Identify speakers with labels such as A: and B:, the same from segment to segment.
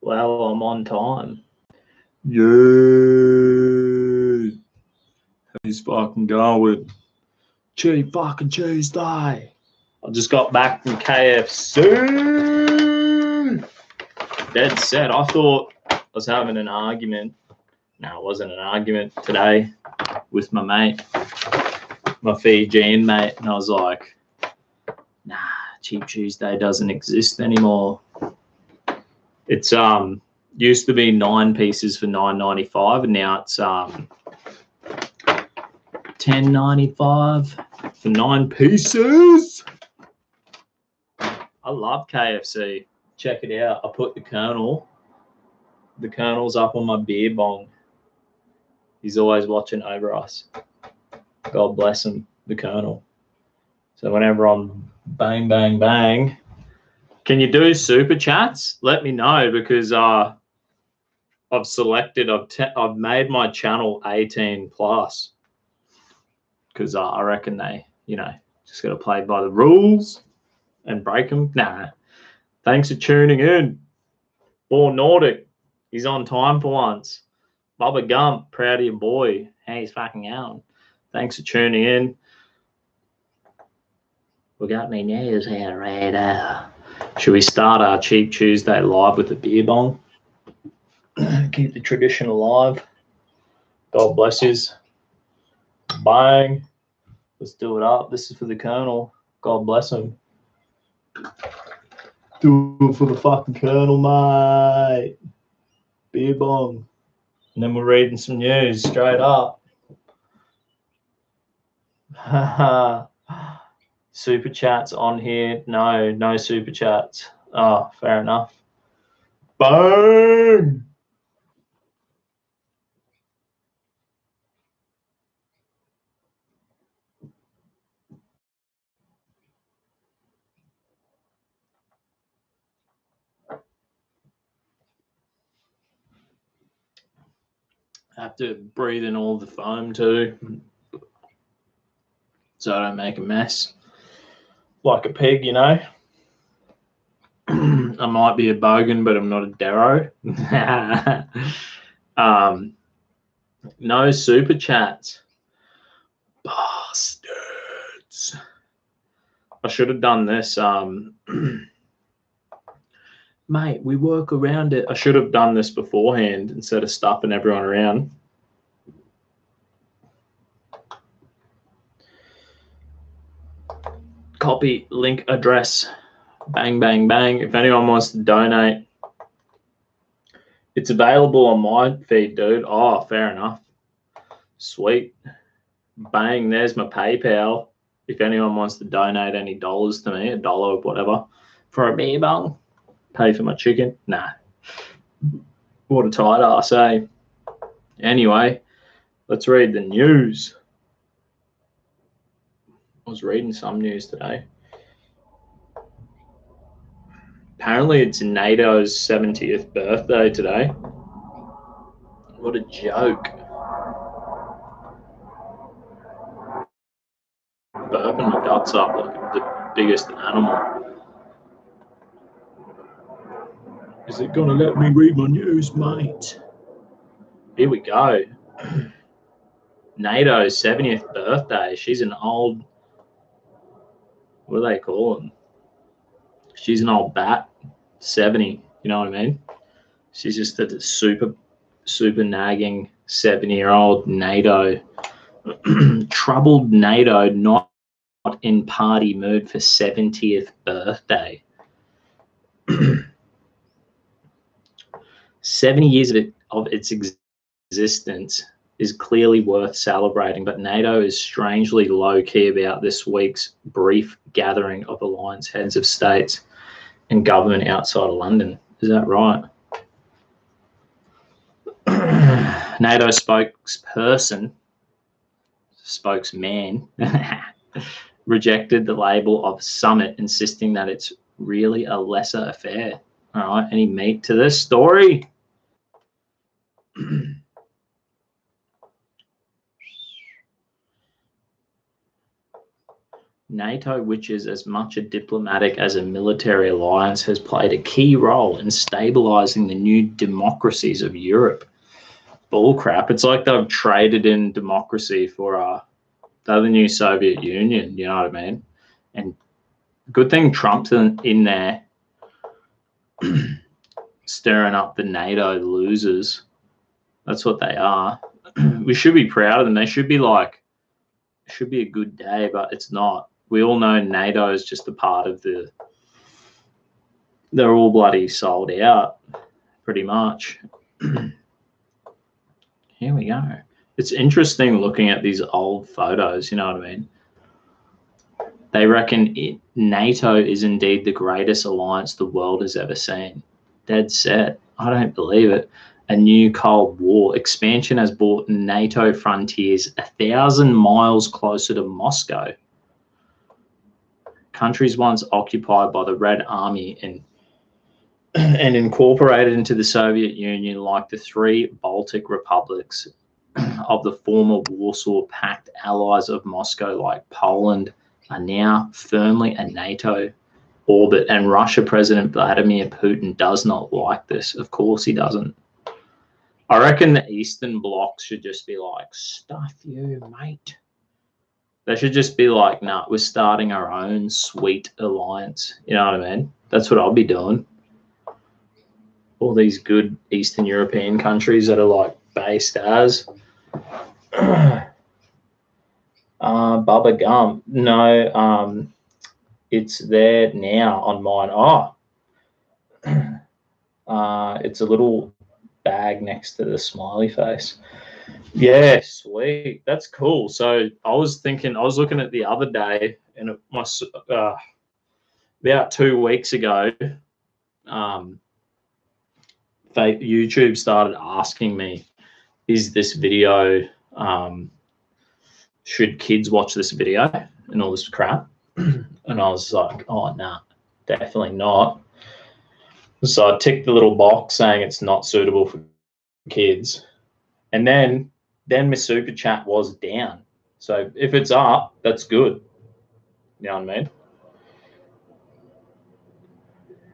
A: Well, I'm on time.
B: Yeah. Who's fucking going? Cheap fucking Tuesday.
A: I just got back from KFC. Dead set. I thought I was having an argument. No, it wasn't an argument today with my mate, my Fijian mate, and I was like, nah, Cheap Tuesday doesn't exist anymore. It's used to be 9 pieces for $9.95, and now it's $10.95 for 9 pieces. I love KFC. Check it out. I put the Colonel's up on my beer bong. He's always watching over us. God bless him, the Colonel. So whenever I'm bang, bang, bang, can you do super chats? Let me know, because I've made my channel 18 plus, because I reckon they, just got to play by the rules and break them. Nah. Thanks for tuning in. Born Nordic. He's on time for once. Bubba Gump, proud of your boy. Hey, he's fucking out. Thanks for tuning in. We got me news here, right? Should we start our Cheap Tuesday live with a beer bong? Keep the tradition alive. God bless yous. Bang. Let's do it up. This is for the Colonel. God bless him. Do it for the fucking Colonel, mate. Beer bong. And then we're reading some news straight up. Super chats on here. No super chats. Oh, fair enough. Boom. I have to breathe in all the foam too, so I don't make a mess. Like a pig, I might be a bogan, but I'm not a Darrow. No super chats. Bastards. I should have done this. Mate, we work around it. I should have done this beforehand instead of stuffing everyone around. Copy, link, address. Bang, bang, bang. If anyone wants to donate, it's available on my feed, dude. Oh, fair enough. Sweet. Bang, there's my PayPal. If anyone wants to donate any dollars to me, $1 or whatever, for a beer bong, pay for my chicken. Nah. What a tight ass, eh? Anyway, let's read the news. I was reading some news today. Apparently it's NATO's 70th birthday today. What a joke. Burping my guts up like the biggest animal. Is it going to let me read my news, mate? Here we go. NATO's 70th birthday. She's an old... What do they call them? She's an old bat. 70. You know what I mean? She's just a super nagging 70-year-old NATO. Troubled NATO, not in party mood for 70th birthday. 70 years of its existence is clearly worth celebrating, but NATO is strangely low-key about this week's brief gathering of alliance heads of states and government outside of London. Is that right? NATO spokesman, rejected the label of summit, insisting that it's really a lesser affair. All right, any meat to this story? NATO, which is as much a diplomatic as a military alliance, has played a key role in stabilizing the new democracies of Europe. Bullcrap. It's like they've traded in democracy for the new Soviet Union, you know what I mean? And good thing Trump's in there stirring up the NATO losers. That's what they are. We should be proud of them. They should be like, it should be a good day, but it's not. We all know NATO is just a part of they're all bloody sold out, pretty much. Here we go. It's interesting looking at these old photos, you know what I mean? They reckon NATO is indeed the greatest alliance the world has ever seen. Dead set. I don't believe it. A new Cold War expansion has brought NATO frontiers 1,000 miles closer to Moscow. Countries once occupied by the Red Army and incorporated into the Soviet Union, like the three Baltic republics of the former Warsaw Pact allies of Moscow, like Poland, are now firmly a NATO orbit. And Russia President Vladimir Putin does not like this. Of course he doesn't. I reckon the Eastern Bloc should just be like, stuff you, mate. They should just be like, nah, we're starting our own sweet alliance. You know what I mean? That's what I'll be doing. All these good Eastern European countries that are like based as Bubba Gum. No, it's there now on mine. It's a little bag next to the smiley face. Yeah, sweet. That's cool. So I was looking at the other day, and about 2 weeks ago, YouTube started asking me, is this video, should kids watch this video and all this crap? And I was like, oh, nah, definitely not. So I ticked the little box saying it's not suitable for kids. And then my super chat was down. So if it's up, that's good. You know what I mean?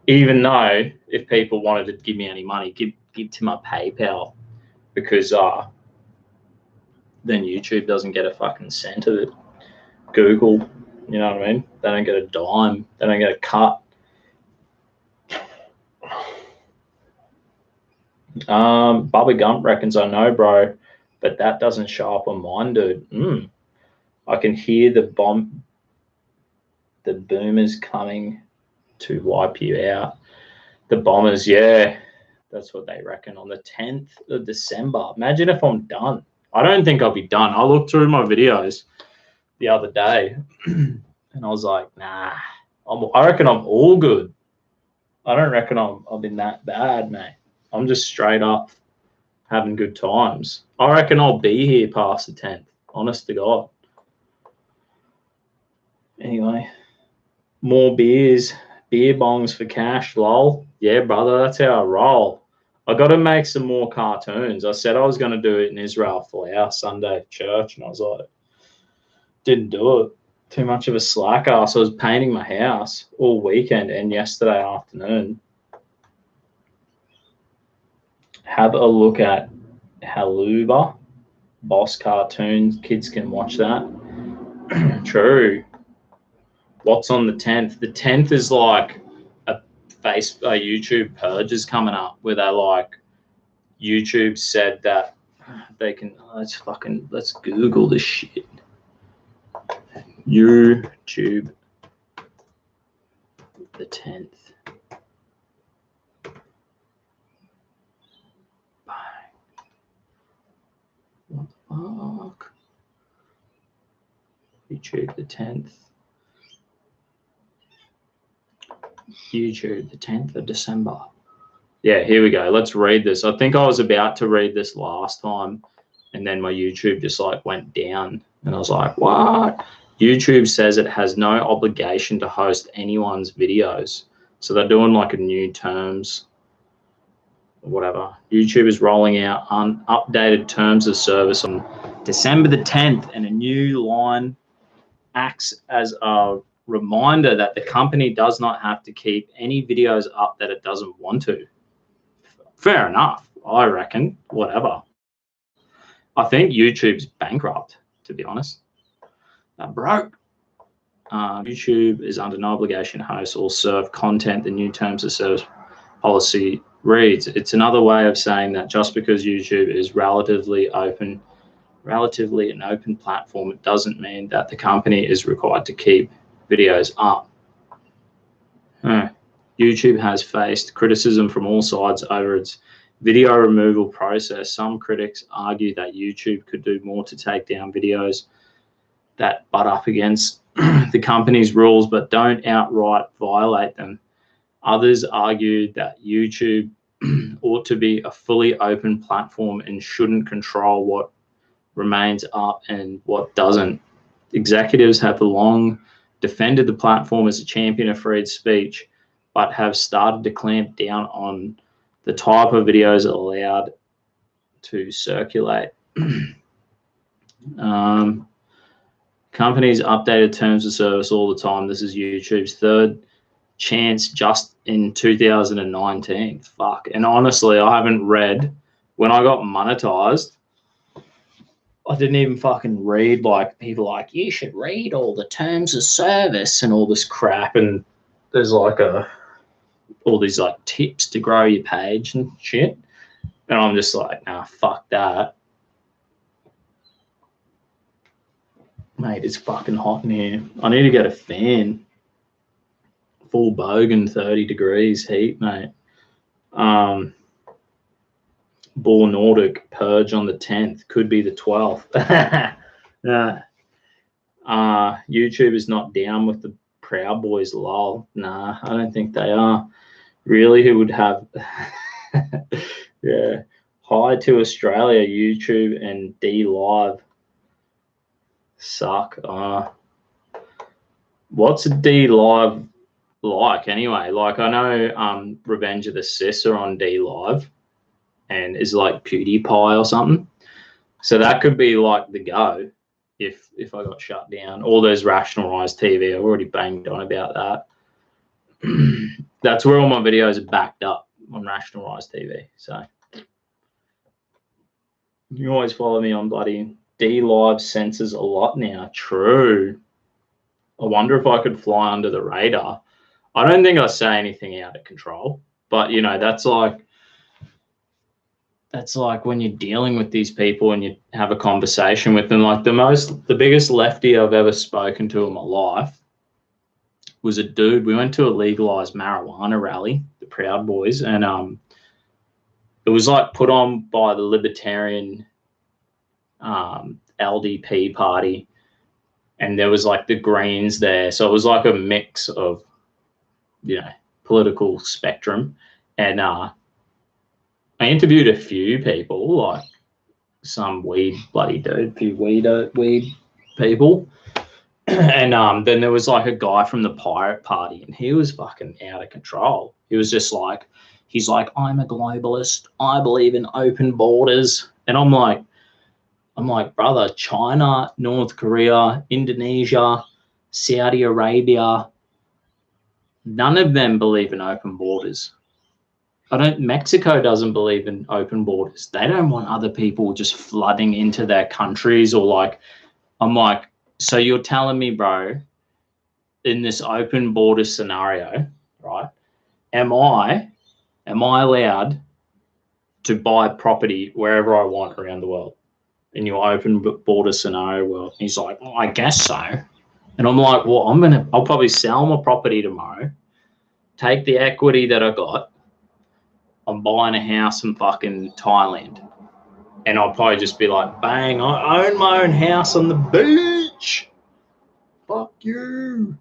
A: Even though if people wanted to give me any money, give to my PayPal, because then YouTube doesn't get a fucking cent of it. Google, you know what I mean? They don't get a dime. They don't get a cut. Bubba Gump reckons, I know, bro, but that doesn't show up on mine, dude. I can hear the boomers coming to wipe you out. The bombers, yeah, that's what they reckon on the 10th of December. Imagine if I'm done. I don't think I'll be done. I looked through my videos the other day and I was like, nah, I reckon I'm all good. I don't reckon I've been that bad, mate. I'm just straight up having good times. I reckon I'll be here past the 10th, honest to God. Anyway, more beer bongs for cash, lol. Yeah, brother, that's how I roll. I got to make some more cartoons. I said I was going to do it in Israel for our Sunday church, and I was like, didn't do it. Too much of a slacker. So I was painting my house all weekend and yesterday afternoon. Have a look at Haluba, Boss Cartoons. Kids can watch that. True. What's on the 10th? The 10th is like a YouTube purge is coming up where they like, YouTube said that they can, let's Google this shit. YouTube the 10th. What the fuck? YouTube the 10th. YouTube the 10th of December. Yeah, here we go. Let's read this. I think I was about to read this last time and then my YouTube just like went down and I was like, what? YouTube says it has no obligation to host anyone's videos. So they're doing like a new terms or whatever. YouTube is rolling out updated terms of service on December the 10th and a new line acts as a reminder that the company does not have to keep any videos up that it doesn't want to. Fair enough, I reckon. Whatever. I think YouTube's bankrupt, to be honest. They're broke. YouTube is under no obligation to host or serve content the new terms of service policy reads. It's another way of saying that just because YouTube is relatively an open platform, it doesn't mean that the company is required to keep videos up. YouTube has faced criticism from all sides over its video removal process. Some critics argue that YouTube could do more to take down videos that butt up against the company's rules but don't outright violate them. Others argued that YouTube ought to be a fully open platform and shouldn't control what remains up and what doesn't. Executives have long defended the platform as a champion of free speech, but have started to clamp down on the type of videos allowed to circulate. Companies updated terms of service all the time. This is YouTube's third chance just in 2019. Fuck. And honestly, I haven't read. When I got monetized, I didn't even fucking read, like, people like, you should read all the terms of service and all this crap. And there's like all these like tips to grow your page and shit. And I'm just like, nah, fuck that. Mate, it's fucking hot in here. I need to get a fan. Full bogan, 30 degrees heat, mate. Bull Nordic purge on the 10th. Could be the 12th. YouTube is not down with the Proud Boys, lol. Nah, I don't think they are. Really, who would have... Yeah. Hi to Australia, YouTube and D Live. Suck. What's a D Live like anyway? Like, I know Revenge of the Sis are on D Live and is like PewDiePie or something. So that could be like the go if I got shut down. All those rationalized TV, I've already banged on about that. That's where all my videos are backed up, on rationalized TV. So you always follow me on bloody D Live censors a lot now. True. I wonder if I could fly under the radar. I don't think I say anything out of control, but you know, that's like when you're dealing with these people and you have a conversation with them. Like the biggest lefty I've ever spoken to in my life was a dude. We went to a legalized marijuana rally, the Proud Boys, and it was like put on by the Libertarian LDP party, and there was like the Greens there. So it was like a mix of, you know, political spectrum. And I interviewed a few people, like some weed bloody dude, a few weed people. And then there was like a guy from the Pirate Party, and he was fucking out of control. He was just like, he's like, I'm a globalist. I believe in open borders. And I'm like, brother, China, North Korea, Indonesia, Saudi Arabia, none of them believe in open borders. Mexico doesn't believe in open borders. They don't want other people just flooding into their countries, or like, I'm like, so you're telling me, bro, in this open border scenario, right, am I allowed to buy property wherever I want around the world in your open border scenario world? He's like, oh, I guess so. And I'm like, well, I'll probably sell my property tomorrow, take the equity that I got, I'm buying a house in fucking Thailand. And I'll probably just be like, bang, I own my own house on the beach. Fuck you.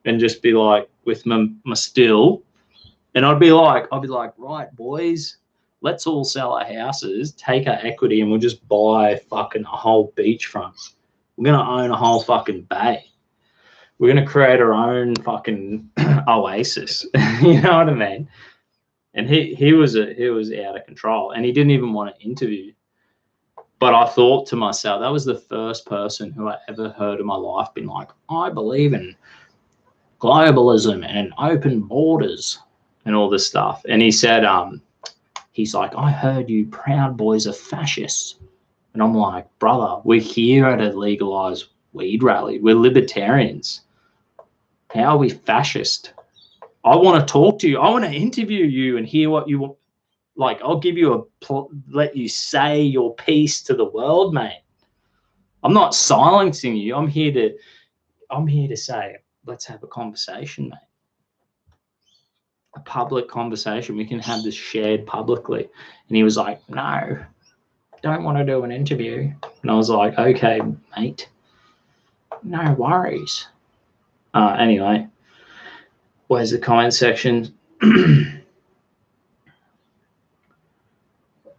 A: And just be like, with my still. And I'd be like, right, boys, let's all sell our houses, take our equity, and we'll just buy fucking a whole beachfront. We're going to own a whole fucking bay. We're going to create our own fucking oasis. You know what I mean? And he was out of control, and he didn't even want to interview. But I thought to myself, that was the first person who I ever heard in my life been like, I believe in globalism and open borders and all this stuff. And he said, he's like, I heard you Proud Boys are fascists. And I'm like, brother, we're here at a legalized weed rally. We're libertarians. How are we fascist? I want to talk to you. I want to interview you and hear what you want. Like, I'll give you let you say your piece to the world, mate. I'm not silencing you. I'm here to say, let's have a conversation, mate. A public conversation. We can have this shared publicly. And he was like, no, don't want to do an interview. And I was like, okay, mate, no worries. Anyway, where's the comment section?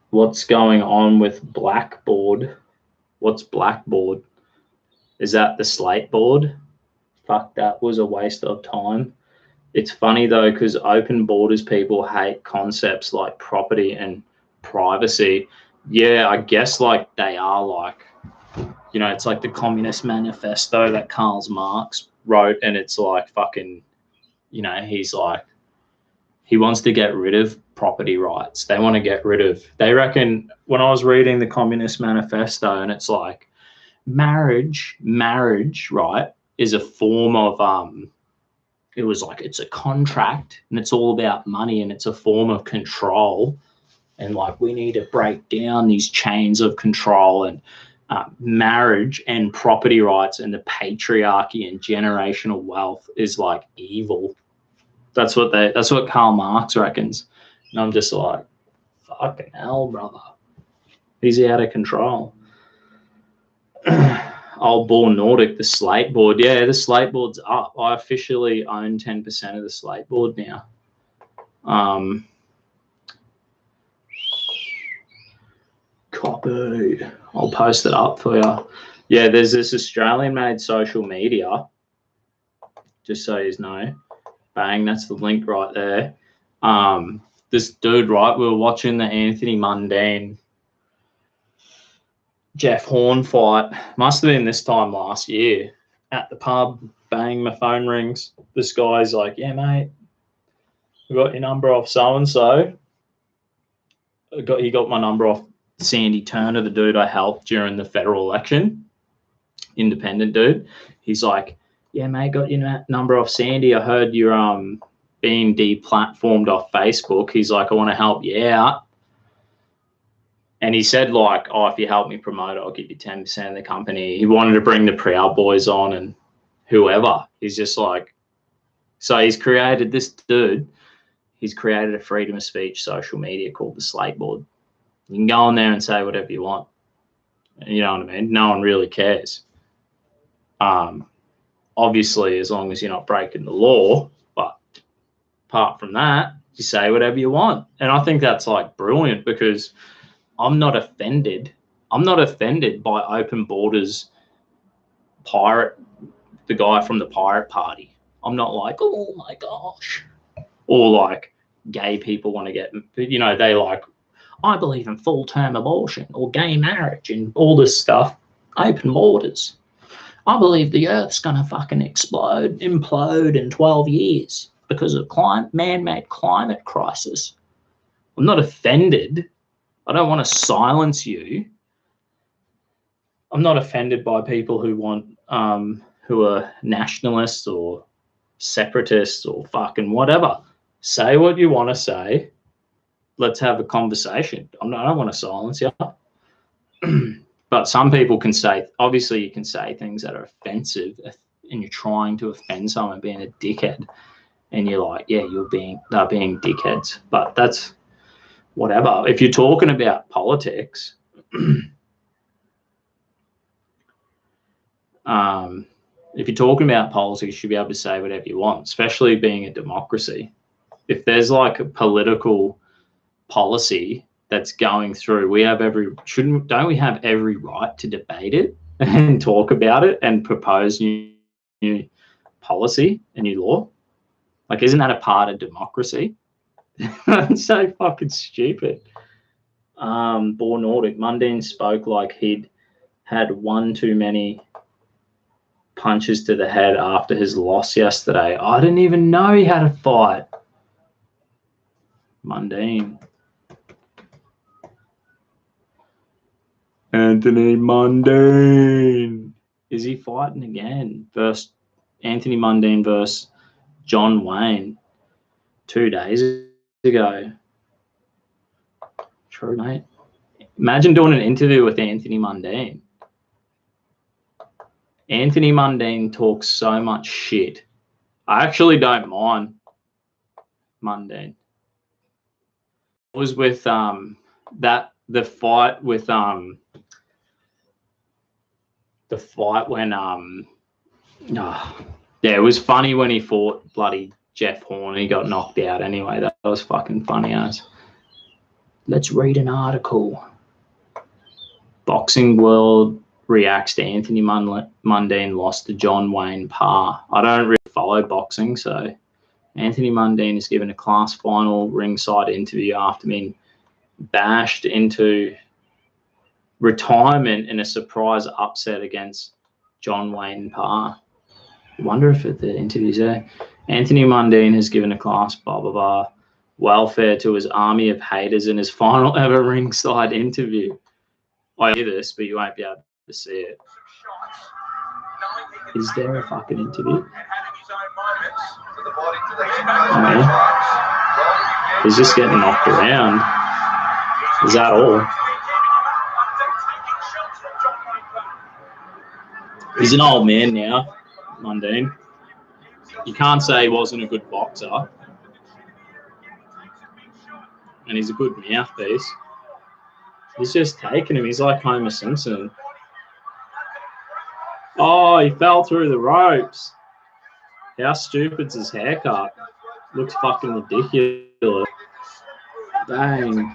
A: What's going on with Blackboard? What's Blackboard? Is that the slate board? Fuck, that was a waste of time. It's funny though, because open borders people hate concepts like property and privacy. Yeah, I guess like they are like, you know, it's like the Communist Manifesto that Karl Marx wrote, and it's like fucking, you know, he's like, he wants to get rid of property rights. They want to get rid of, they reckon, when I was reading the Communist Manifesto, and it's like marriage, right, is a form of, it was like, it's a contract and it's all about money and it's a form of control. And like, we need to break down these chains of control, and marriage and property rights and the patriarchy and generational wealth is like evil. That's what Karl Marx reckons. And I'm just like, fucking hell, brother. He's out of control. Old Bull Nordic, the slate board. Yeah, the slate board's up. I officially own 10% of the slate board now. Copy. I'll post it up for you. Yeah, there's this Australian-made social media, just so you know. Bang, that's the link right there. This dude, right, we were watching the Anthony Mundine Jeff Horn fight. Must have been this time last year at the pub. Bang, my phone rings. This guy's like, yeah, mate, we got your number off so-and-so. He got my number off Sandy Turner, the dude I helped during the federal election. Independent dude. He's like, yeah, mate, got your number off Sandy. I heard you're being deplatformed off Facebook. He's like, I want to help you out. And he said, like, oh, if you help me promote it, I'll give you 10% of the company. He wanted to bring the Proud Boys on and whoever. He's just like, so he's created this dude. He's created a freedom of speech social media called the Slate Board. You can go on there and say whatever you want. You know what I mean? No one really cares. Obviously, as long as you're not breaking the law. But apart from that, you say whatever you want. And I think that's like brilliant, because I'm not offended. I'm not offended by open borders pirate, the guy from the Pirate Party. I'm not like, oh my gosh. Or like gay people want to get, you know, they like, I believe in full-term abortion or gay marriage and all this stuff. Open borders. I believe the Earth's going to fucking implode in 12 years because of man-made climate crisis. I'm not offended. I don't want to silence you. I'm not offended by people who want, who are nationalists or separatists or fucking whatever. Say what you want to say. Let's have a conversation. I don't want to silence you. But some people can say, obviously you can say things that are offensive, and you're trying to offend someone being a dickhead, and you're like, yeah, they're being dickheads. But that's whatever. If you're talking about politics, if you're talking about politics, you should be able to say whatever you want, especially being a democracy. If there's like a political policy that's going through, don't we have every right to debate it and talk about it and propose new policy and new law? Like, isn't that a part of democracy? That's so fucking stupid. Bore Nordic. Mundine spoke like he'd had one too many punches to the head after his loss yesterday. I didn't even know he had a fight. Mundine.
B: Anthony Mundine.
A: Is he fighting again? Anthony Mundine versus John Wayne 2 days ago. True, mate. Imagine doing an interview with Anthony Mundine. Anthony Mundine talks so much shit. I actually don't mind Mundine. It was with the fight with it was funny when he fought bloody Jeff Horn. He got knocked out anyway. That was fucking funny as. Let's read an article. Boxing World reacts to Anthony Mundine lost to John Wayne Parr. I don't really follow boxing, so Anthony Mundine is given a class final ringside interview after being bashed into retirement in a surprise upset against John Wayne Parr. I wonder if the interview's there. Anthony Mundine has given a class blah blah blah welfare to his army of haters in his final ever ringside interview. I hear this, but you won't be able to see it. Is there a fucking interview? Oh, he's just getting knocked around. Is that all? He's an old man now, Mundine. You can't say he wasn't a good boxer. And he's a good mouthpiece. He's just taking him. He's like Homer Simpson. Oh, he fell through the ropes. How stupid's his haircut? Looks fucking ridiculous. Bang,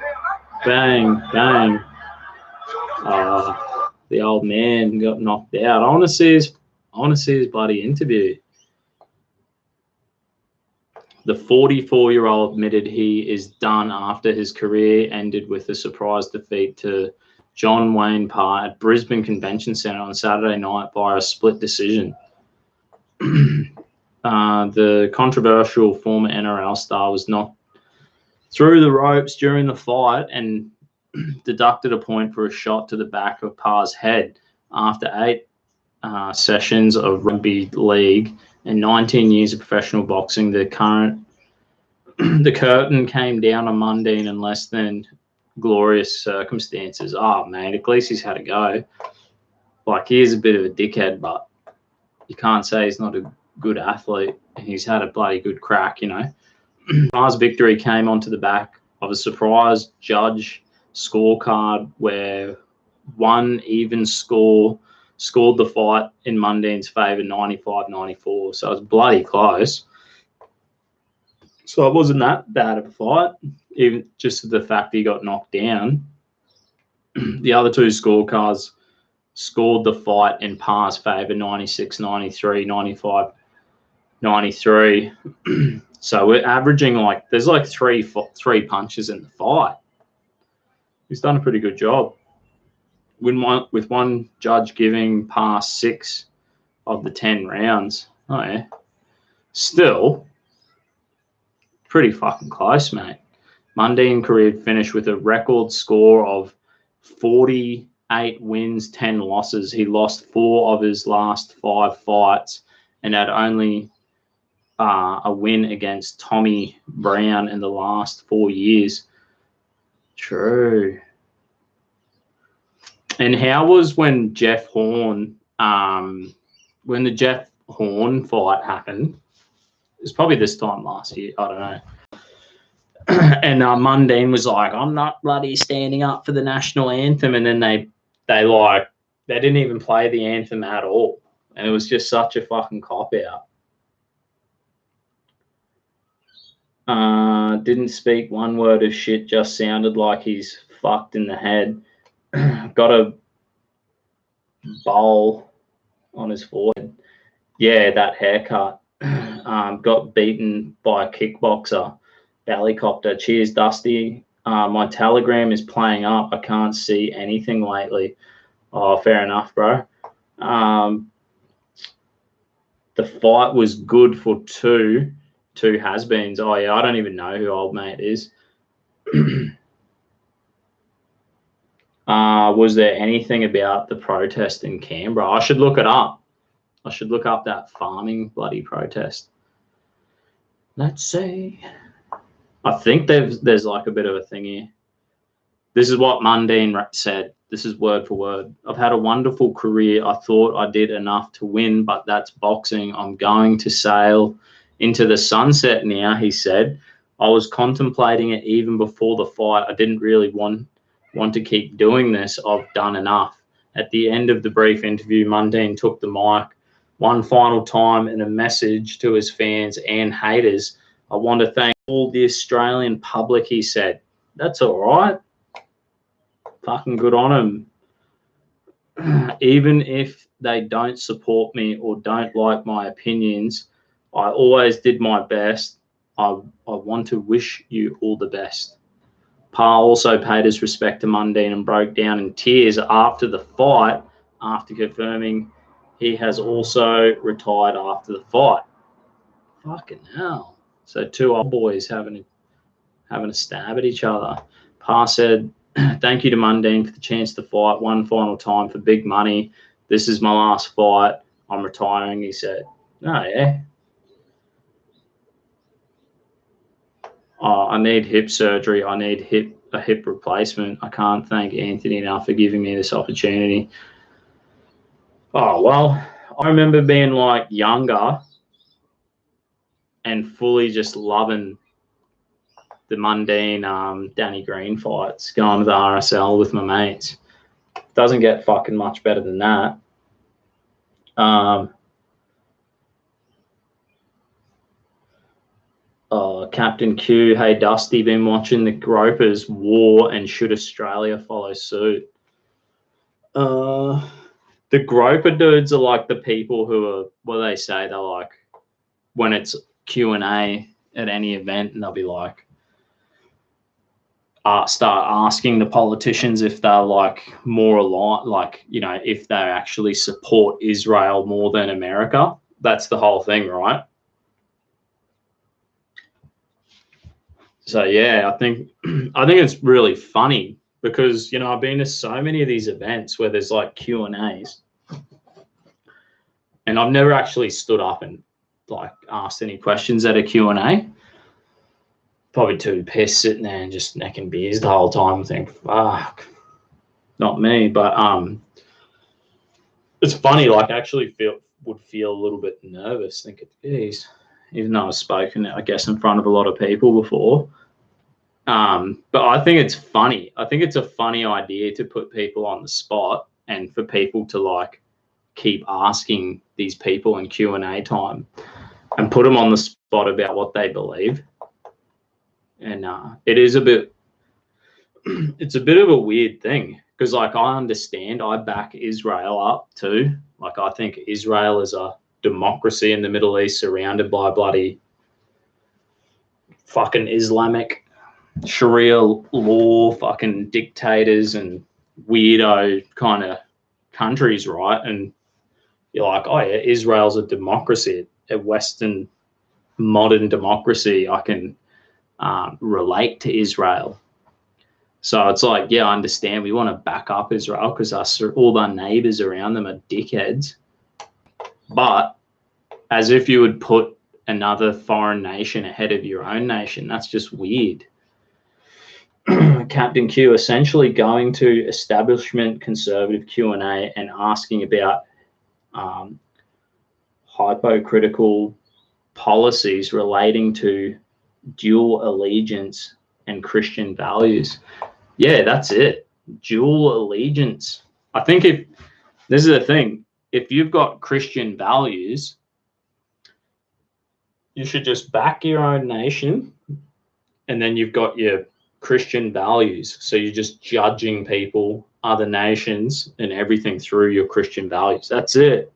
A: bang, bang. The old man got knocked out. I want to see his bloody interview. The 44-year-old admitted he is done after his career ended with a surprise defeat to John Wayne Parr at Brisbane Convention Centre on Saturday night by a split decision. The controversial former NRL star was knocked through the ropes during the fight and deducted a point for a shot to the back of Parr's head. After 8 sessions of rugby league and 19 years of professional boxing, the curtain came down on Mundine in less than glorious circumstances. Oh, man, at least he's had a go. Like, he is a bit of a dickhead, but you can't say he's not a good athlete. He's had a bloody good crack, you know. Parr's victory came onto the back of a surprise judge scorecard where one even scored the fight in Mundine's favour, 95-94. So it was bloody close. So it wasn't that bad of a fight, even just the fact that he got knocked down. The other two scorecards scored the fight in Parr's favour, 96-93, 95-93. So we're averaging there's like three punches in the fight. He's done a pretty good job. With one judge giving Parr 6 of the 10 rounds. Oh, yeah. Still, pretty fucking close, mate. Mundine career finished with a record score of 48 wins, 10 losses. He lost 4 of his last 5 fights and had only a win against Tommy Brown in the last 4 years. True. And how was when Jeff Horn, when the Jeff Horn fight happened? It was probably this time last year. I don't know. And Mundine was like, "I'm not bloody standing up for the national anthem," and then they didn't even play the anthem at all, and it was just such a fucking cop out. Didn't speak one word of shit. Just sounded like he's fucked in the head. Got a bowl on his forehead. Yeah, that haircut. Got beaten by a kickboxer. Ballycopter. Cheers, Dusty. My Telegram is playing up. I can't see anything lately. Oh, fair enough, bro. The fight was good for two has-beens. Oh, yeah, I don't even know who old mate is. Was there anything about the protest in Canberra? I should look it up. I should look up that farming bloody protest. Let's see. I think there's like a bit of a thing here. This is what Mundine said. This is word for word. I've had a wonderful career. I thought I did enough to win, but that's boxing. I'm going to sail into the sunset now, he said. I was contemplating it even before the fight. I didn't really want to keep doing this. I've done enough. At the end of the brief interview, Mundine took the mic one final time in a message to his fans and haters. I want to thank all the Australian public, he said. That's all right. Fucking good on him. Even if they don't support me or don't like my opinions, I always did my best. I want to wish you all the best. Pa also paid his respect to Mundine and broke down in tears after the fight, after confirming he has also retired after the fight. Fucking hell. So two old boys having a stab at each other. Pa said, thank you to Mundine for the chance to fight one final time for big money. This is my last fight. I'm retiring, he said. Oh, yeah. Oh, I need hip surgery. I need a hip replacement. I can't thank Anthony enough for giving me this opportunity. Oh, well, I remember being like younger and fully just loving the Mundine Danny Green fights, going to the RSL with my mates. Doesn't get fucking much better than that. Captain Q, hey Dusty, been watching the Gropers war and should Australia follow suit? The Groper dudes are like the people who are, what they say, they're like, when it's Q&A at any event, and they'll be like, start asking the politicians if they're like more aligned, like, you know, if they actually support Israel more than America. That's the whole thing, right? So yeah, I think it's really funny because, you know, I've been to so many of these events where there's like Q&As, and I've never actually stood up and like asked any questions at a Q&A. Probably too pissed sitting there and just necking beers the whole time. I think, fuck, not me. But it's funny. Like, I actually would feel a little bit nervous, thinking, geez, even though I've spoken, I guess, in front of a lot of people before. But I think it's funny. I think it's a funny idea to put people on the spot and for people to like keep asking these people in Q&A time and put them on the spot about what they believe. And it is it's a bit of a weird thing because, like, I understand, I back Israel up too. Like, I think Israel is a democracy in the Middle East surrounded by bloody fucking Islamic Sharia law, fucking dictators and weirdo kind of countries, right? And you're like, oh yeah, Israel's a democracy, a Western modern democracy. I can relate to Israel. So it's like, yeah, I understand we want to back up Israel because all our neighbors around them are dickheads. But as if you would put another foreign nation ahead of your own nation, that's just weird. Captain Q, essentially going to establishment conservative Q&A and asking about hypocritical policies relating to dual allegiance and Christian values. Yeah, that's it. Dual allegiance. I think this is the thing, if you've got Christian values, you should just back your own nation, and then you've got your Christian values. So you're just judging people, other nations, and everything through your Christian values. That's it.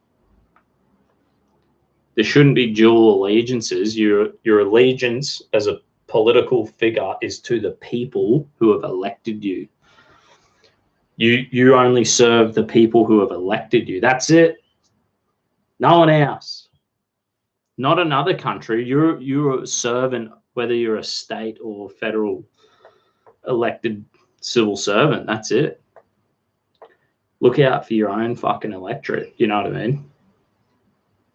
A: There shouldn't be dual allegiances. Your allegiance as a political figure is to the people who have elected you. You only serve the people who have elected you. That's it. No one else. Not another country. You're a servant, whether you're a state or federal elected civil servant. That's it. Look out for your own fucking electorate. You know what I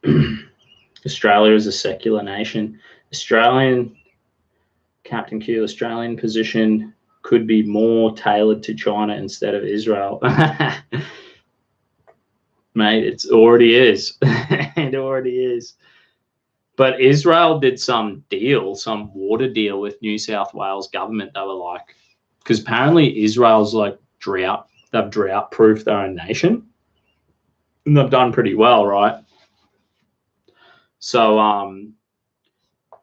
A: mean? Australia is a secular nation. Captain Q, Australian position could be more tailored to China instead of Israel. Mate, it already is. It already is. But Israel did some water deal with New South Wales government. They were like, because apparently Israel's like they've drought-proofed their own nation. And they've done pretty well, right? So,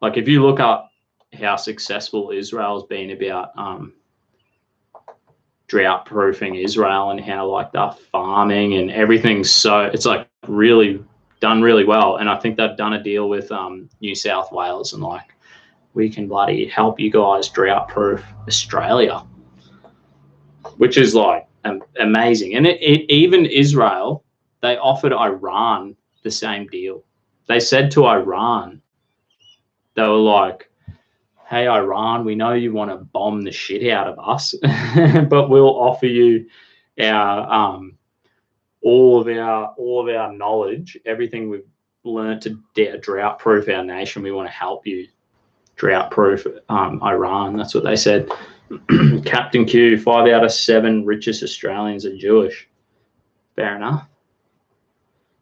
A: like if you look up how successful Israel's been about drought proofing Israel and how like they're farming and everything's it's like really done really well. And I think they've done a deal with New South Wales and like, we can bloody help you guys drought proof Australia, which is like amazing. And even Israel, they offered Iran the same deal. They said to Iran, they were like, hey, Iran, we know you want to bomb the shit out of us, but we'll offer you our all of our knowledge, everything we've learned to drought-proof our nation. We want to help you drought-proof Iran. That's what they said. Captain Q, 5 out of 7 richest Australians are Jewish. Fair enough.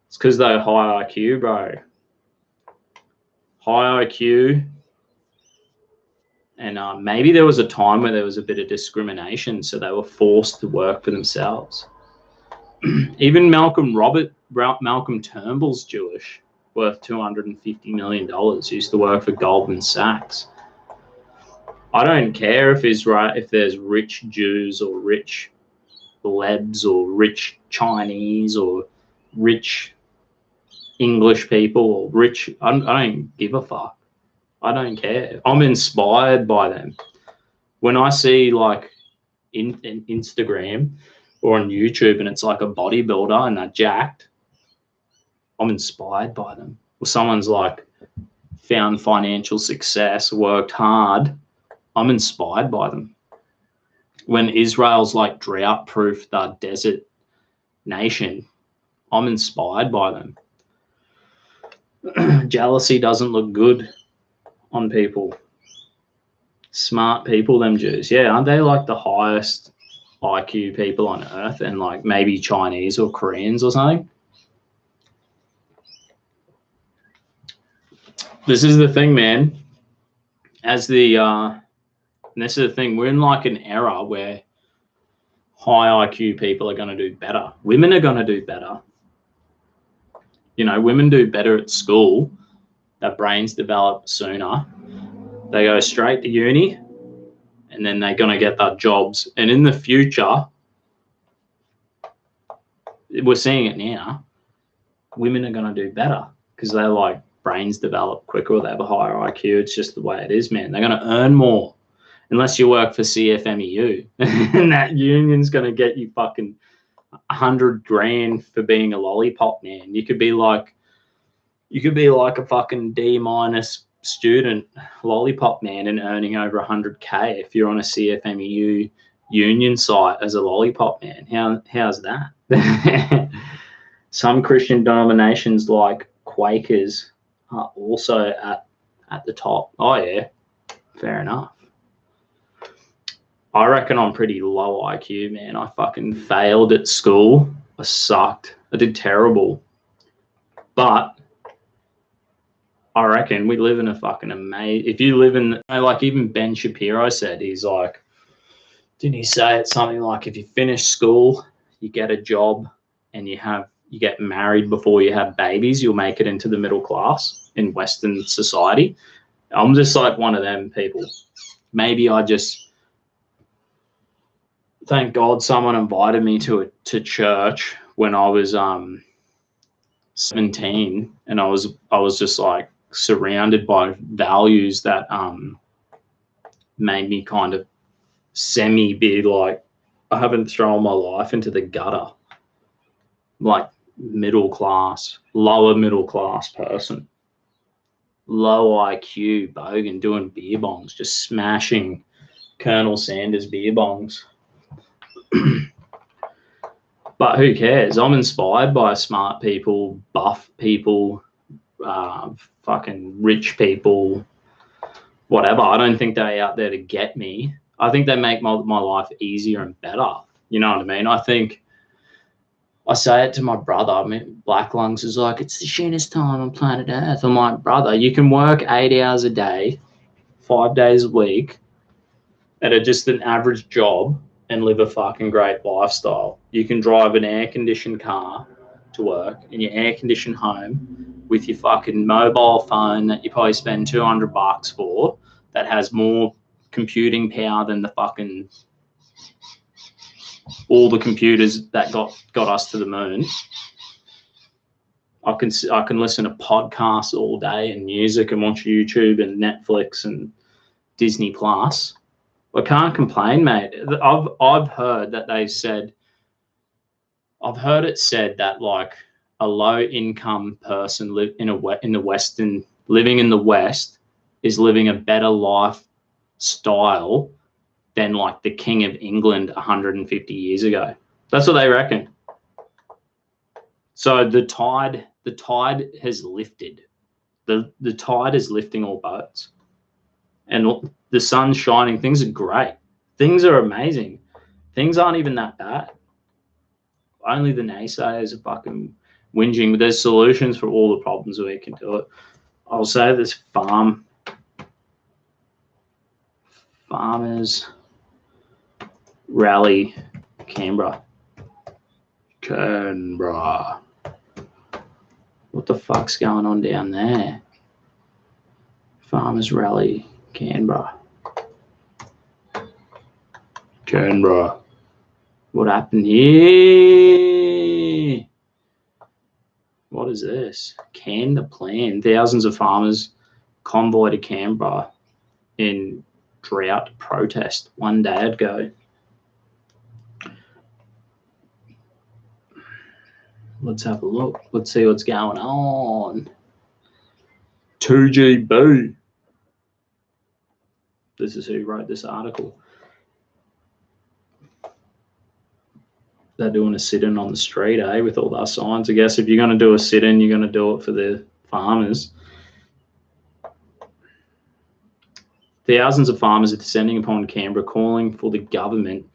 A: It's because they're high IQ, bro. High IQ. And maybe there was a time where there was a bit of discrimination, so they were forced to work for themselves. Even Malcolm Turnbull's Jewish, worth $250 million, used to work for Goldman Sachs. I don't care if there's rich Jews or rich plebs or rich Chinese or rich English people or rich. I don't give a fuck. I don't care. I'm inspired by them. When I see like in Instagram or on YouTube and it's like a bodybuilder and they're jacked, I'm inspired by them. Or someone's like found financial success, worked hard, I'm inspired by them. When Israel's like drought-proof the desert nation, I'm inspired by them. Jealousy doesn't look good on people. Smart people, them Jews. Yeah, aren't they like the highest IQ people on earth, and like maybe Chinese or Koreans or something? This is the thing, man. This is the thing, we're in like an era where high IQ people are going to do better. Women are going to do better. You know, women do better at school. Their brains develop sooner. They go straight to uni, and then they're going to get their jobs. And in the future, we're seeing it now, women are going to do better because they're like brains develop quicker or they have a higher IQ. It's just the way it is, man. They're going to earn more unless you work for CFMEU. And that union's going to get you fucking 100 grand for being a lollipop man. You could be like a fucking D- student lollipop man and earning over 100K if you're on a CFMEU union site as a lollipop man. How's that? Some Christian denominations like Quakers are also at the top. Oh yeah, fair enough. I reckon I'm pretty low IQ, man. I fucking failed at school. I sucked. I did terrible. But I reckon we live in a fucking amazing. If you live in, like even Ben Shapiro said, he's like, didn't he say it's something like if you finish school, you get a job, and you get married before you have babies, you'll make it into the middle class in Western society. I'm just like one of them people. Maybe I just, thank God someone invited me to church when I was 17, and I was just like surrounded by values that made me kind of be like, I haven't thrown my life into the gutter. Like middle class, lower middle class person. Low IQ, bogan, doing beer bongs, just smashing Colonel Sanders beer bongs. But who cares? I'm inspired by smart people, buff people, fucking rich people, whatever. I don't think they're out there to get me. I think they make my life easier and better. You know what I mean? I think I say it to my brother. I mean, Black Lungs is like, it's the shittest time on planet Earth. I'm like, brother, you can work 8 hours a day, 5 days a week at just an average job and live a fucking great lifestyle. You can drive an air-conditioned car to work in your air-conditioned home with your fucking mobile phone that you probably spend $200 for, that has more computing power than the fucking all the computers that got us to the moon. I can listen to podcasts all day and music and watch YouTube and Netflix and Disney Plus. I can't complain, mate. I've heard that they said, I've heard it said that like a low income person living in the West is living a better lifestyle than like the King of England 150 years ago. That's what they reckon. So the tide has lifted. The tide is lifting all boats. And the sun's shining. Things are great. Things are amazing. Things aren't even that bad. Only the naysayers are fucking whinging, but there's solutions for all the problems we can do it. I'll say this farmers rally Canberra. What the fuck's going on down there? Farmers rally Canberra. What happened here? What is this? Can the plan? Thousands of farmers convoy to Canberra in drought protest. One day ago. Let's have a look. Let's see what's going on. 2GB. This is who wrote this article. They're doing a sit-in on the street, with all their signs. I guess if you're going to do a sit-in, you're going to do it for the farmers. Thousands of farmers are descending upon Canberra, calling for the government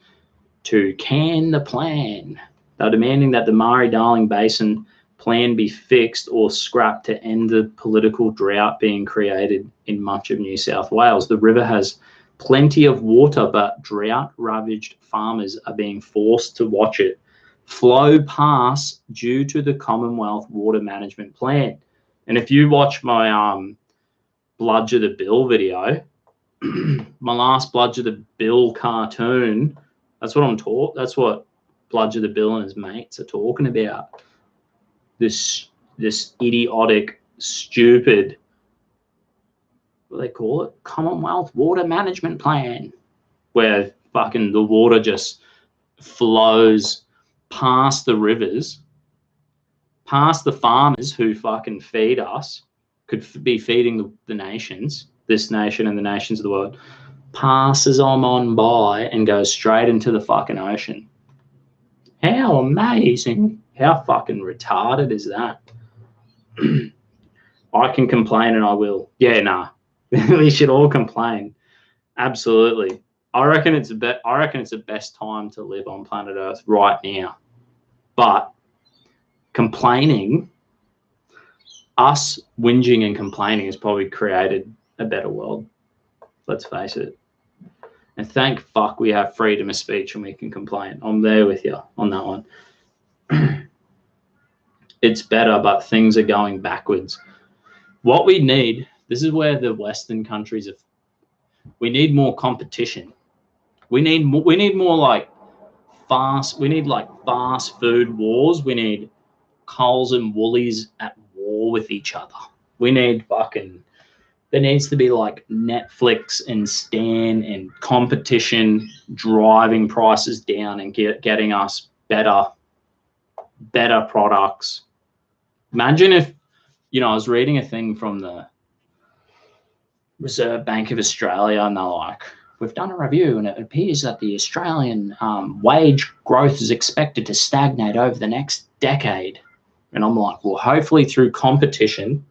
A: to can the plan. They're demanding that the Murray-Darling Basin plan be fixed or scrapped to end the political drought being created in much of New South Wales. The river has plenty of water, but drought-ravaged farmers are being forced to watch it flow past due to the Commonwealth Water Management Plan. And if you watch my Bludge of the Bill video, my last Bludge of the Bill cartoon, that's what Bludge of the Bill and his mates are talking about. This idiotic, stupid, what do they call it? Commonwealth Water Management Plan, where fucking the water just flows past the rivers, past the farmers who fucking feed us, could be feeding the nations, this nation and the nations of the world, passes them on by and goes straight into the fucking ocean. How amazing. How fucking retarded is that? I can complain and I will. Yeah, nah. We should all complain. Absolutely. I reckon it's the best time to live on planet Earth right now. But complaining, us whinging and complaining has probably created a better world. Let's face it. And thank fuck we have freedom of speech and we can complain. I'm there with you on that one. It's better, but things are going backwards. What we need, this is where the Western countries are. We need more competition. We need more like fast food wars. We need Coles and Woolies at war with each other. We need fucking There needs to be like Netflix and Stan and competition driving prices down and getting us better products. Imagine if, I was reading a thing from the Reserve Bank of Australia, and they're like, we've done a review and it appears that the Australian wage growth is expected to stagnate over the next decade. And I'm like, well, hopefully through competition,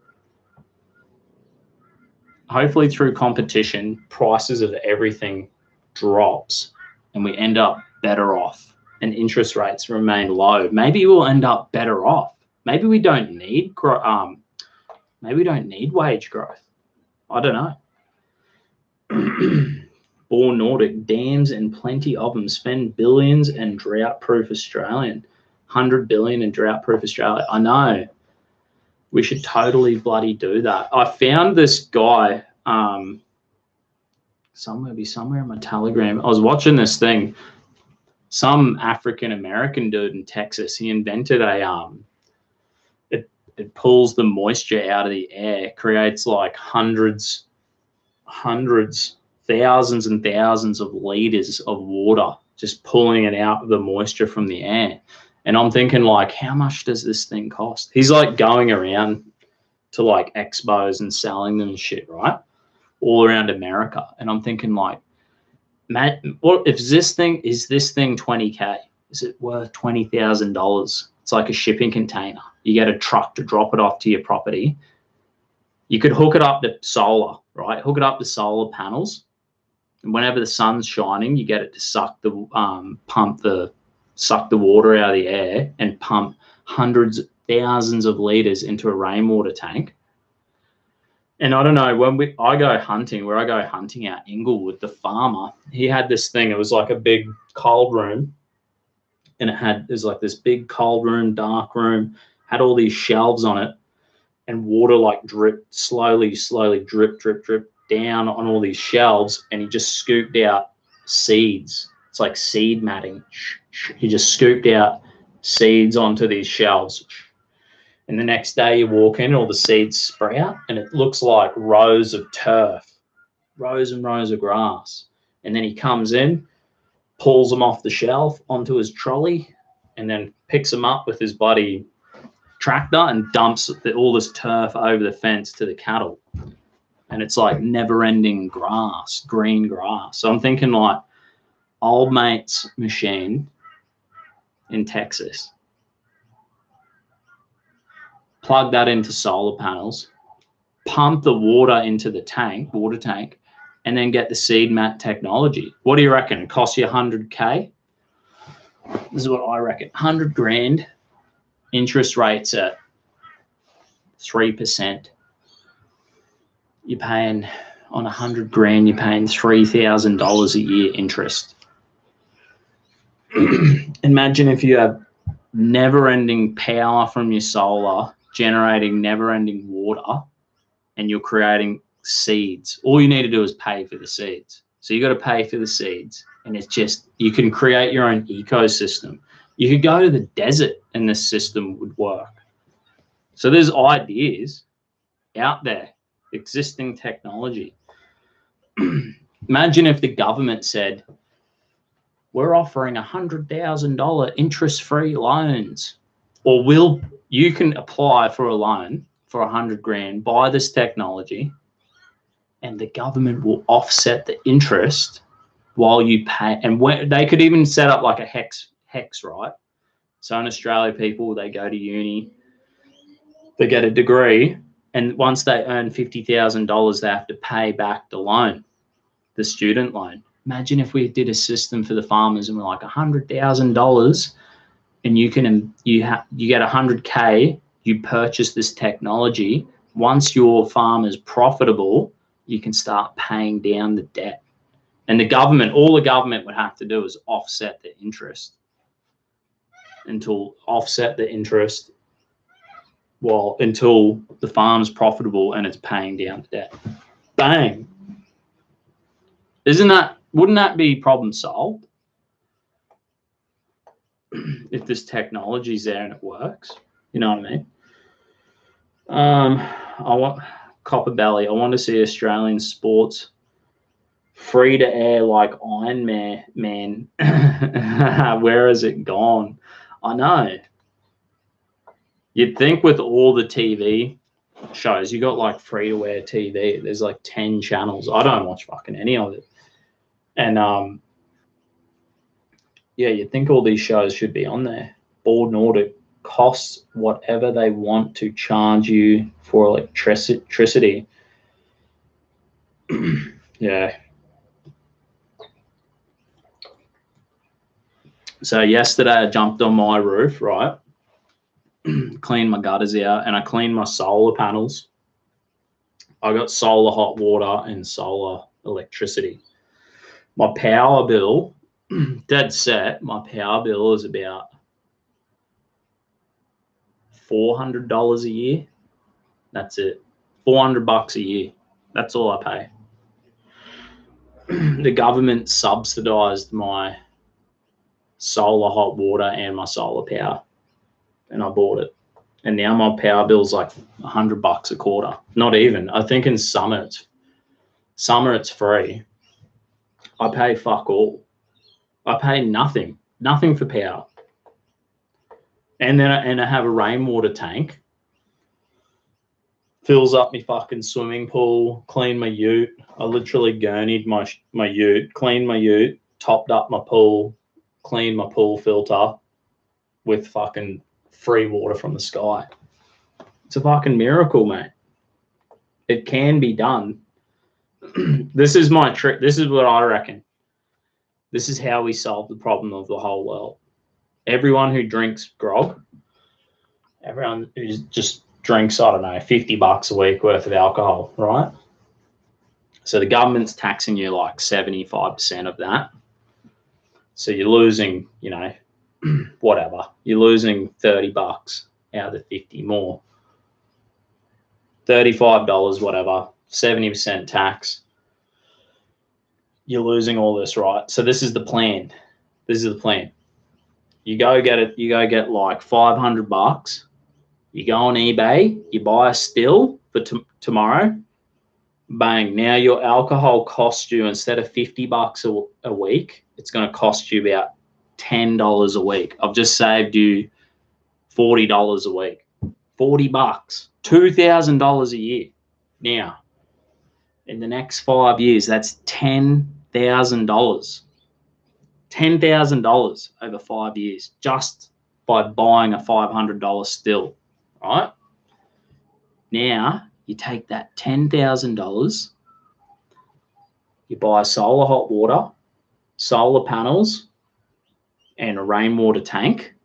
A: prices of everything drops and we end up better off and interest rates remain low. Maybe we'll end up better off. Maybe we don't need wage growth. I don't know. Born Nordic, dams and plenty of them, spend billions and drought-proof Australian. 100 billion in drought-proof Australia. I know. We should totally bloody do that. I found this guy somewhere in my Telegram. I was watching this thing. Some African American dude in Texas. He invented it pulls the moisture out of the air, creates like hundreds, thousands and thousands of liters of water, just pulling it out of the moisture from the air. And I'm thinking, like, how much does this thing cost? He's like going around to like expos and selling them and shit, right? All around America. And I'm thinking, like, Matt, what if this thing 20K? Is it worth $20,000? It's like a shipping container. You get a truck to drop it off to your property. You could hook it up to solar, right? Hook it up to solar panels. And whenever the sun's shining, you get it to suck the water out of the air and pump hundreds, thousands of liters into a rainwater tank. And I don't know, where I go hunting out Inglewood, the farmer, he had this thing. It was like a big cold room, and it was like this big cold room, dark room, had all these shelves on it, and water like dripped slowly, drip down on all these shelves, and he just scooped out seeds. It's like seed matting. He just scooped out seeds onto these shelves. And the next day you walk in, all the seeds sprout, and it looks like rows of turf, rows and rows of grass. And then he comes in, pulls them off the shelf onto his trolley, and then picks them up with his buddy tractor and dumps all this turf over the fence to the cattle. And it's like never-ending grass, green grass. So I'm thinking, like, old mate's machine in Texas. Plug that into solar panels, pump the water into the water tank, and then get the seed mat technology. What do you reckon? It costs you 100K? This is what I reckon. 100 grand, interest rates at 3%. You're paying on 100 grand, you're paying $3,000 a year interest. Imagine if you have never-ending power from your solar, generating never-ending water, and you're creating seeds. All you need to do is pay for the seeds. So you got to pay for the seeds, and it's just, you can create your own ecosystem. You could go to the desert and this system would work. So there's ideas out there, existing technology. Imagine if the government said, we're offering $100,000 interest-free loans, or you can apply for a loan for 100 grand, buy this technology, and the government will offset the interest while you pay. And they could even set up like a hex, right? So in Australia, people, they go to uni, they get a degree, and once they earn $50,000, they have to pay back the loan, the student loan. Imagine if we did a system for the farmers and we're like $100,000, and you get 100K, you purchase this technology. Once your farm is profitable, you can start paying down the debt. And all the government would have to do is offset the interest until the farm's profitable and it's paying down the debt. Bang. Wouldn't that be problem solved? If this technology's there and it works, you know what I mean? Copperbelly, I want to see Australian sports free to air like Iron Man. Where has it gone? I know. You'd think with all the TV shows, you got like free to air TV. There's like 10 channels. I don't watch fucking any of it. And yeah, you'd think all these shows should be on there. Board and order costs whatever they want to charge you for electricity. Yeah. So yesterday I jumped on my roof, right? Cleaned my gutters out, and I cleaned my solar panels. I got solar hot water and solar electricity. My power bill, dead set, my power bill is about $400 a year. That's it. $400 a year. That's all I pay. The government subsidized my solar hot water and my solar power, and I bought it. And now my power bill's like $100 a quarter. Not even. I think in summer it's free. I pay fuck all. I pay nothing for power. And then I have a rainwater tank. Fills up my fucking swimming pool. Clean my ute. I literally gurneyed my ute. Cleaned my ute. Topped up my pool. Cleaned my pool filter with fucking free water from the sky. It's a fucking miracle, mate. It can be done. This is my trick. This is what I reckon. This is how we solve the problem of the whole world. Everyone who drinks grog, everyone who just drinks, I don't know, $50 a week worth of alcohol, right? So the government's taxing you like 75% of that. So you're losing, you know, whatever. You're losing $30 out of the 50 more. $35, whatever, 70% tax. You're losing all this, right? So this is the plan. This is the plan. You go get it. You go get like $500. You go on eBay. You buy a still for tomorrow. Bang! Now your alcohol costs you, instead of $50 a week, it's going to cost you about $10 a week. I've just saved you $40 a week. $40, $2,000 a year. Now, in the next 5 years, that's $10,000. $10,000 over 5 years just by buying a $500 still, right? Now, you take that $10,000, you buy solar hot water, solar panels, and a rainwater tank.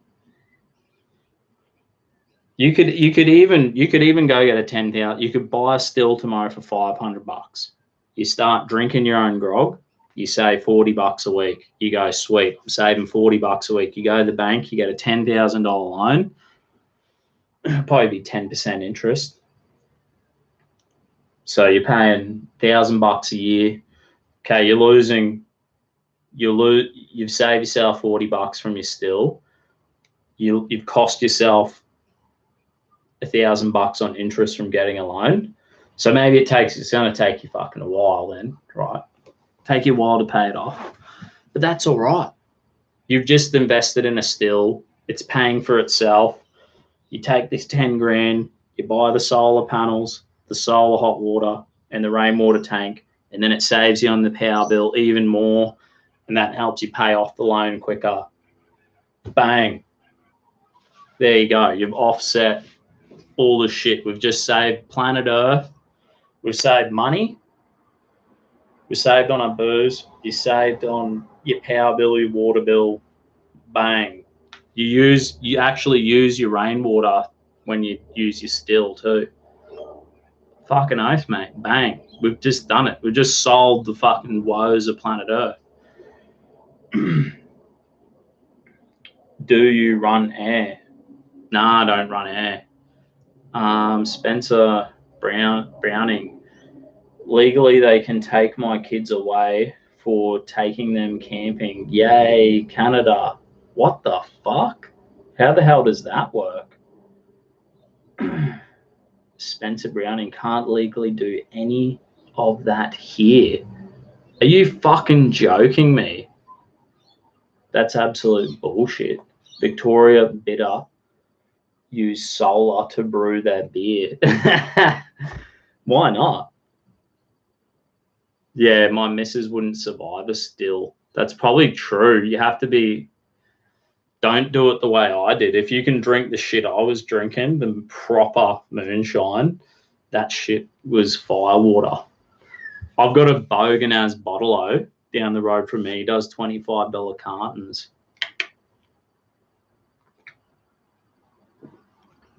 A: You could even go get a 10,000. You could buy a still tomorrow for $500. You start drinking your own grog. You save $40 a week. You go, sweet, I'm saving $40 a week. You go to the bank. You get a $10,000 loan. Probably be 10% interest. So you're paying $1,000 a year. Okay, you've saved yourself $40 from your still. You've cost yourself $1,000 on interest from getting a loan. So maybe it's going to take you fucking a while then, right? Take you a while to pay it off. But that's all right. You've just invested in a still. It's paying for itself. You take this 10 grand, you buy the solar panels, the solar hot water, and the rainwater tank, and then it saves you on the power bill even more, and that helps you pay off the loan quicker. Bang. There you go. You've offset all the shit. We've just saved planet Earth. We've saved money. We saved on our booze. You saved on your power bill, your water bill. Bang. You actually use your rainwater when you use your still too. Fucking oath, mate. Bang. We've just done it. We've just solved the fucking woes of planet Earth. Do you run air? Nah, I don't run air. Spencer Browning. Legally, they can take my kids away for taking them camping. Yay, Canada. What the fuck? How the hell does that work? Spencer Browning can't legally do any of that here. Are you fucking joking me? That's absolute bullshit. Victoria Bitter use solar to brew their beer. Why not? Yeah, my missus wouldn't survive a still. That's probably true. You have to be. Don't do it the way I did. If you can drink the shit I was drinking, the proper moonshine, that shit was firewater. I've got a Boganaz bottle-o down the road from me. He does $25 cartons.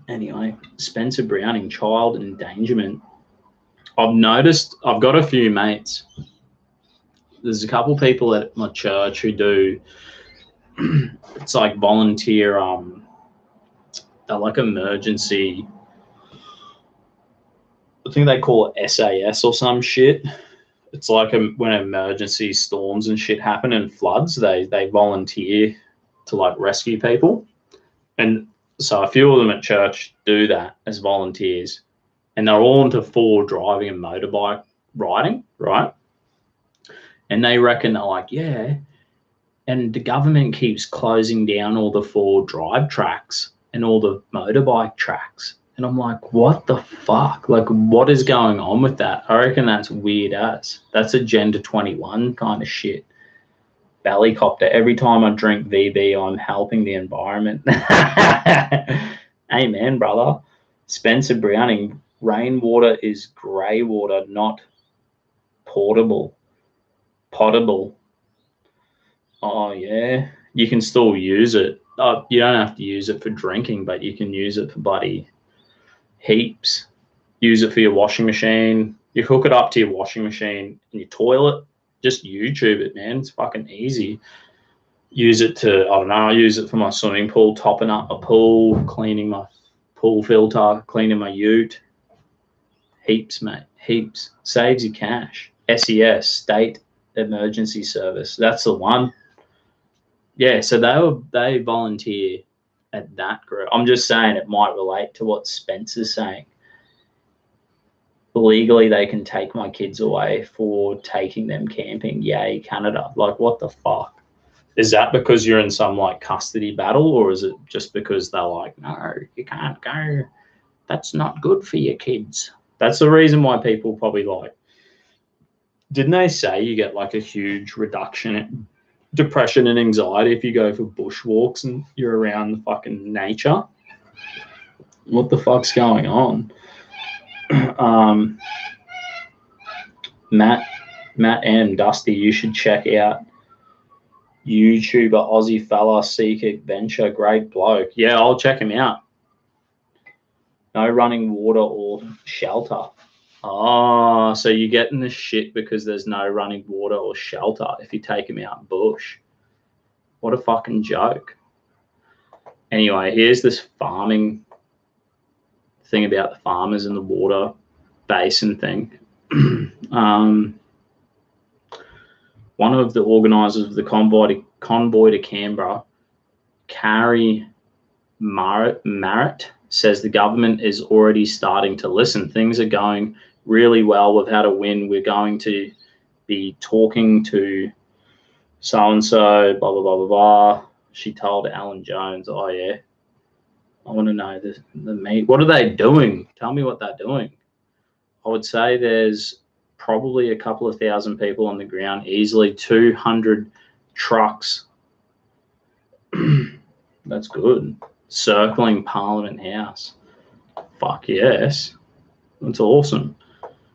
A: Anyway, Spencer Browning, child endangerment. I've noticed, I've got a few mates. There's a couple people at my church who do, it's like volunteer, they're like emergency, I think they call it SAS or some shit. It's like when emergency storms and shit happen and floods, they volunteer to like rescue people. And so a few of them at church do that as volunteers. And they're all into forward driving and motorbike riding, right? And they reckon, they're like, yeah, and the government keeps closing down all the forward drive tracks and all the motorbike tracks. And I'm like, what the fuck? Like, what is going on with that? I reckon that's weird as. That's Agenda 21 kind of shit. Ballycopter. Every time I drink VB, I'm helping the environment. Amen, brother. Spencer Browning. Rainwater is grey water, not potable. Oh, yeah. You can still use it. You don't have to use it for drinking, but you can use it for bloody heaps. Use it for your washing machine. You hook it up to your washing machine and your toilet. Just YouTube it, man. It's fucking easy. Use it to, I don't know, I use it for my swimming pool, topping up my pool, cleaning my pool filter, cleaning my ute. Heaps, mate. Heaps. Saves you cash. SES, State Emergency Service. That's the one. Yeah, so they volunteer at that group. I'm just saying it might relate to what Spencer's saying. Legally, they can take my kids away for taking them camping. Yay, Canada. Like, what the fuck? Is that because you're in some, like, custody battle, or is it just because they're like, no, you can't go. That's not good for your kids. That's the reason why people probably like, didn't they say you get like a huge reduction in depression and anxiety if you go for bushwalks and you're around the fucking nature? What the fuck's going on? Matt M. Dusty, you should check out YouTuber Aussie fella Seek Adventure. Great bloke. Yeah, I'll check him out. No running water or shelter. Oh, so you're getting the shit because there's no running water or shelter if you take him out bush. What a fucking joke. Anyway, here's this farming thing about the farmers in the water basin thing. One of the organisers of the convoy to Canberra, Carrie Marrett, says the government is already starting to listen. Things are going really well. We've had a win. We're going to be talking to so-and-so, blah, blah, blah, blah, blah. She told Alan Jones, oh, yeah, I want to know the meat. What are they doing? Tell me what they're doing. I would say there's probably a couple of thousand people on the ground, easily 200 trucks. That's good. Circling Parliament House. Fuck yes. That's awesome.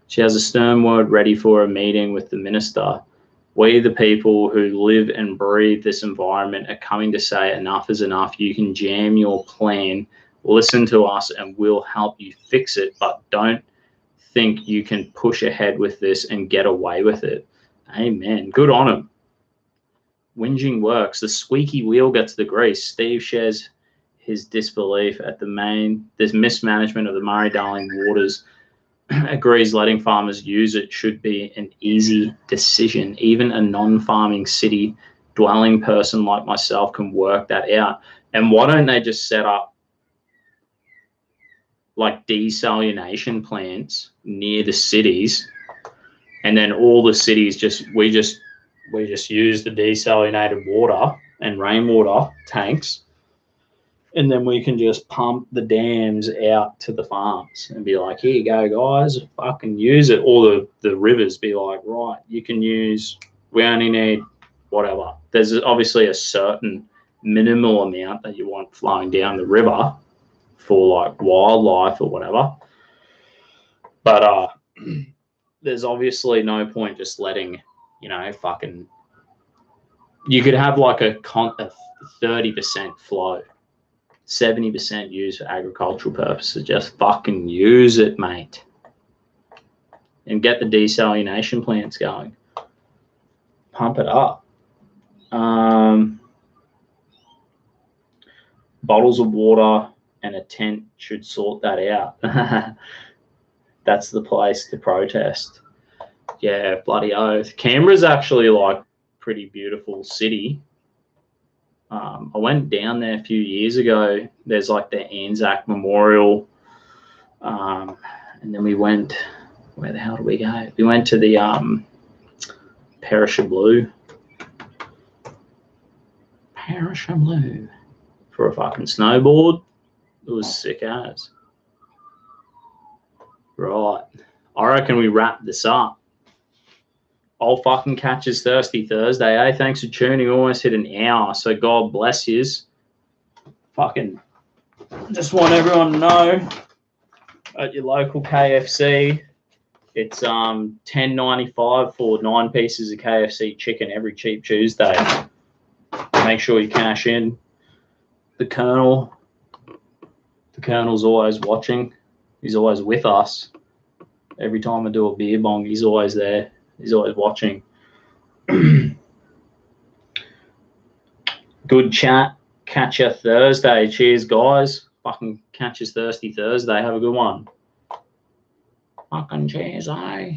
A: She has a stern word ready for a meeting with the minister. We, the people who live and breathe this environment, are coming to say enough is enough. You can jam your plan, listen to us, and we'll help you fix it, but don't think you can push ahead with this and get away with it. Amen. Good on him. Whinging works. The squeaky wheel gets the grease. Steve shares his disbelief at this mismanagement of the Murray-Darling waters. Agrees letting farmers use it should be an easy decision. Even a non-farming city dwelling person like myself can work that out. And why don't they just set up like desalination plants near the cities, and then all the cities we just use the desalinated water and rainwater tanks, and then we can just pump the dams out to the farms and be like, here you go, guys, fucking use it. Or the rivers be like, right, you can use, we only need whatever. There's obviously a certain minimal amount that you want flowing down the river for like wildlife or whatever. But there's obviously no point just letting, fucking, you could have like a 30% flow, 70% used for agricultural purposes. Just fucking use it, mate. And get the desalination plants going. Pump it up. Bottles of water and a tent should sort that out. That's the place to protest. Yeah, bloody oath. Canberra's actually like pretty beautiful city. I went down there a few years ago. There's like the Anzac Memorial. And then we went, where the hell did we go? We went to the Perishablu for a fucking snowboard. It was sick as. Right. I reckon we wrap this up. I'll fucking catch us Thirsty Thursday, eh? Thanks for tuning. Almost hit an hour, so God bless yous. Fucking just want everyone to know at your local KFC, it's $10.95 for 9 pieces of KFC chicken every cheap Tuesday. Make sure you cash in. The Colonel's always watching. He's always with us. Every time I do a beer bong, he's always there. He's always watching. Good chat. Catch you Thursday. Cheers, guys. Fucking catch us Thirsty Thursday. Have a good one. Fucking cheers, eh?